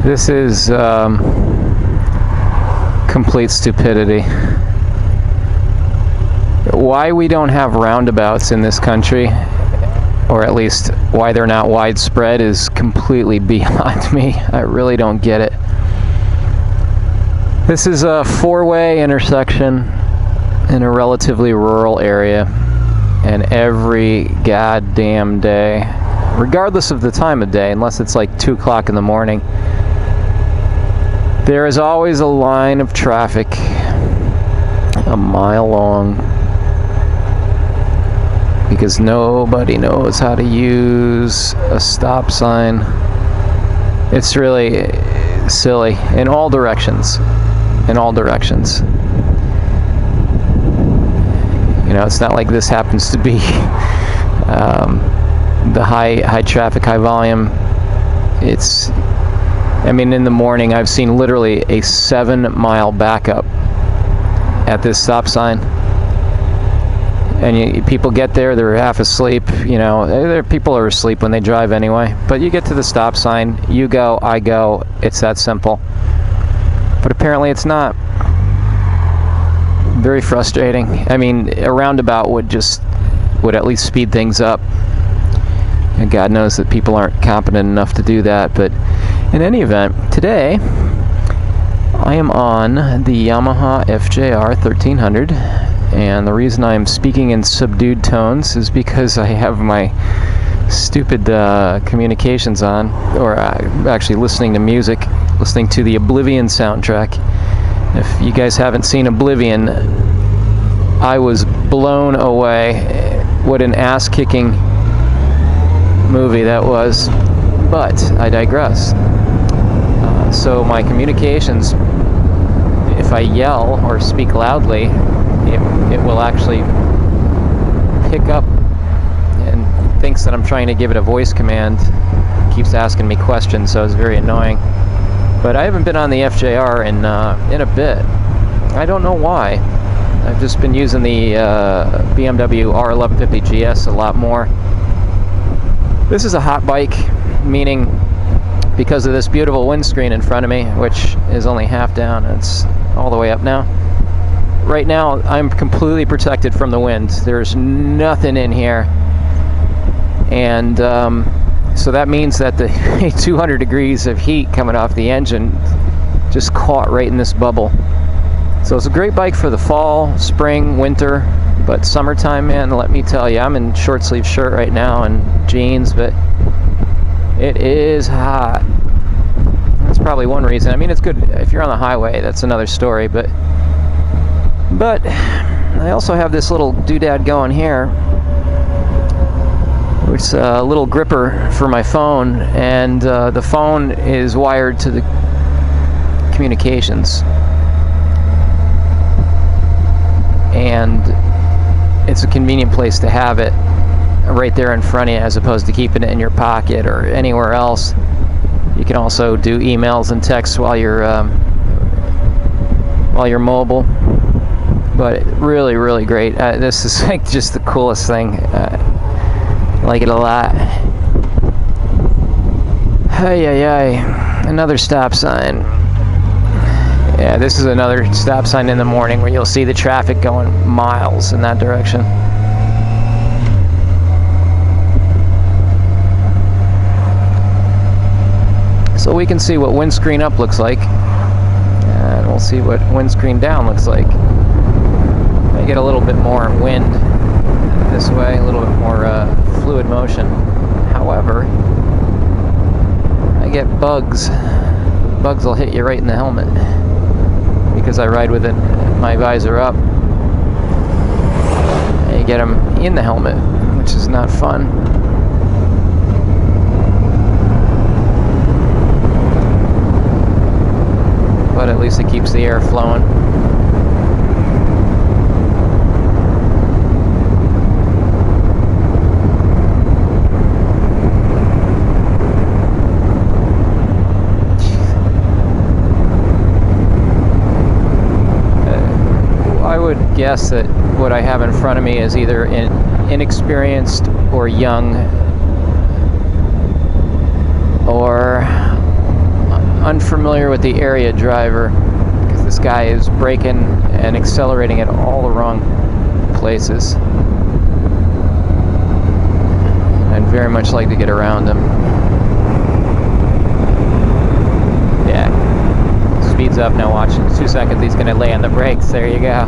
This is complete stupidity. Why we don't have roundabouts in this country, or at least why they're not widespread, is completely beyond me. I really don't get it. This is a four-way intersection in a relatively rural area, and every goddamn day, regardless of the time of day, unless it's like 2 o'clock in the morning, there is always a line of traffic a mile long because nobody knows how to use a stop sign. It's really silly in all directions. In all directions. You know, it's not like this happens to be the high traffic, high volume. It's, I mean, in the morning I've seen literally a 7-mile backup at this stop sign, and people get there, they're half asleep. You know, people are asleep when they drive anyway, but you get to the stop sign, you go, I go, it's that simple. But apparently it's not. Very frustrating. I mean, a roundabout would at least speed things up. And God knows that people aren't competent enough to do that. But in any event, today I am on the Yamaha Fjr 1300. And the reason I'm speaking in subdued tones is because I have my stupid communications on, or actually listening to music, listening to the Oblivion soundtrack. If you guys haven't seen Oblivion, I was blown away. What an ass-kicking movie that was. But I digress. So my communications, if I yell or speak loudly, it will actually pick up and thinks that I'm trying to give it a voice command. Keeps asking me questions, so it's very annoying. But I haven't been on the FJR in a bit. I don't know why. I've just been using the BMW R1150 GS a lot more. This is a hot bike, meaning because of this beautiful windscreen in front of me, which is only half down, it's all the way up now. Right now, I'm completely protected from the wind. There's nothing in here. And so that means that the 200 degrees of heat coming off the engine just caught right in this bubble. So it's a great bike for the fall, spring, winter, but summertime, man, let me tell you, I'm in short sleeve shirt right now and jeans, but it is hot. That's probably one reason. I mean, it's good if you're on the highway, that's another story, but I also have this little doodad going here. It's a little gripper for my phone, and the phone is wired to the communications, and it's a convenient place to have it right there in front of you as opposed to keeping it in your pocket or anywhere else. You can also do emails and texts while you're mobile, but really, really great. This is like just the coolest thing. I like it a lot. Hey, another stop sign. Yeah, this is another stop sign in the morning where you'll see the traffic going miles in that direction. So we can see what windscreen up looks like, and we'll see what windscreen down looks like. I get a little bit more wind this way, a little bit more fluid motion. However, I get bugs. Bugs will hit you right in the helmet because I ride with it, my visor up. And you get them in the helmet, which is not fun. But at least it keeps the air flowing. Guess that what I have in front of me is either inexperienced or young, or unfamiliar with the area driver, because this guy is braking and accelerating at all the wrong places. I'd very much like to get around him. Yeah. Speeds up now, watch. In 2 seconds he's going to lay on the brakes. There you go.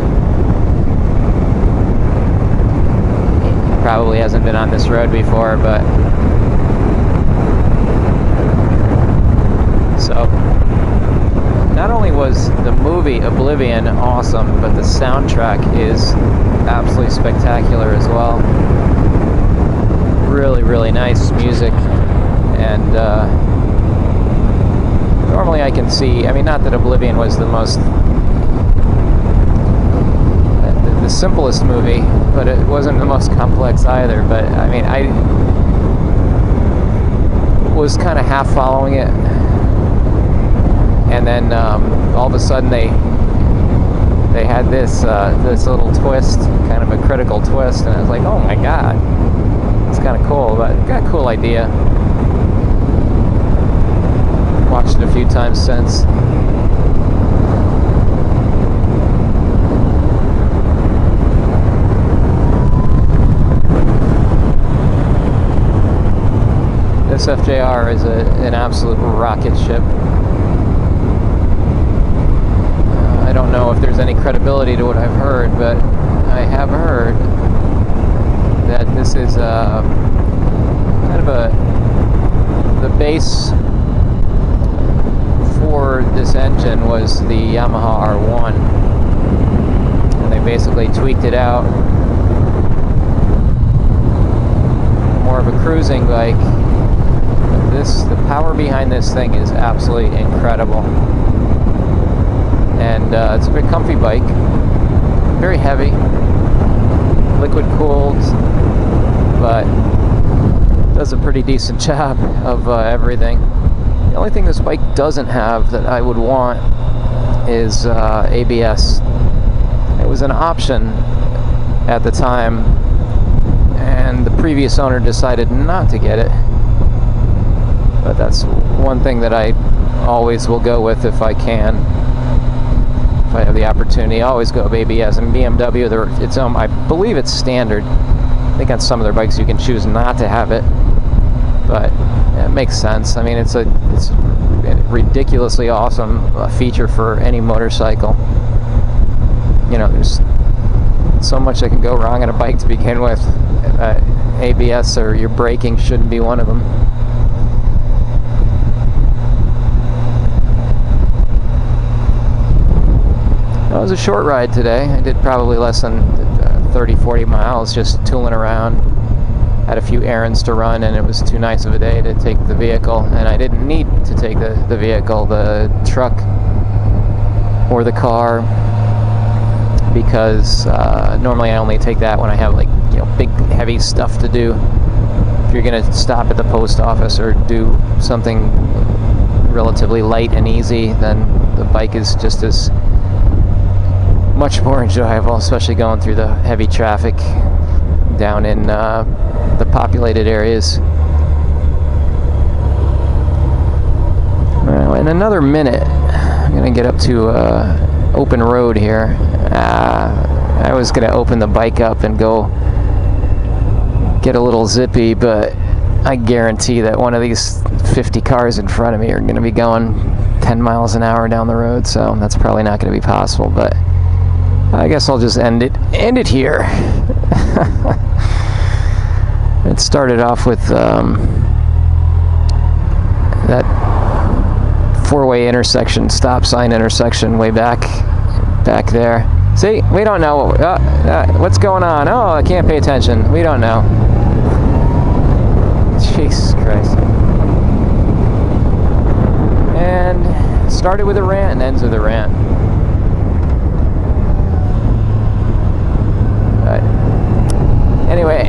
He probably hasn't been on this road before, but... So, not only was the movie Oblivion awesome, but the soundtrack is absolutely spectacular as well. Really, really nice music, and normally I can see, I mean, not that Oblivion was the most, the simplest movie, but it wasn't the most complex either, but I mean, I was kind of half following it, and then all of a sudden they had this little twist, kind of a critical twist, and I was like, oh my god. It's kind of cool, but got a cool idea. Watched it a few times since. This FJR is an absolute rocket ship. I don't know if there's any credibility to what I've heard, but I have heard that this is kind of the base for this engine was the Yamaha R1, and they basically tweaked it out, more of a cruising bike. The power behind this thing is absolutely incredible, and it's a very comfy bike, very heavy, liquid cooled, but does a pretty decent job of everything. The only thing this bike doesn't have that I would want is ABS. It was an option at the time, and the previous owner decided not to get it. But that's one thing that I always will go with if I can. If I have the opportunity, I always go with ABS. And BMW, I believe it's standard. I think on some of their bikes you can choose not to have it, but it makes sense. I mean, it's a ridiculously awesome feature for any motorcycle. You know, there's so much that can go wrong on a bike to begin with. ABS or your braking shouldn't be one of them. It was a short ride today. I did probably less than 30-40 miles just tooling around. Had a few errands to run, and it was too nice of a day to take the vehicle, and I didn't need to take the vehicle, the truck or the car, because normally I only take that when I have, like, you know, big heavy stuff to do. If you're gonna stop at the post office or do something relatively light and easy, then the bike is just as much more enjoyable, especially going through the heavy traffic down in the populated areas. Well, in another minute, I'm gonna get up to open road here. I was gonna open the bike up and go get a little zippy, but I guarantee that one of these 50 cars in front of me are gonna be going 10 miles an hour down the road, so that's probably not gonna be possible, but I guess I'll just end it here. It started off with that four-way intersection, stop sign intersection way back there. See, we don't know what's going on. Oh, I can't pay attention. We don't know. Jesus Christ. And started with a rant and ends with a rant. But anyway,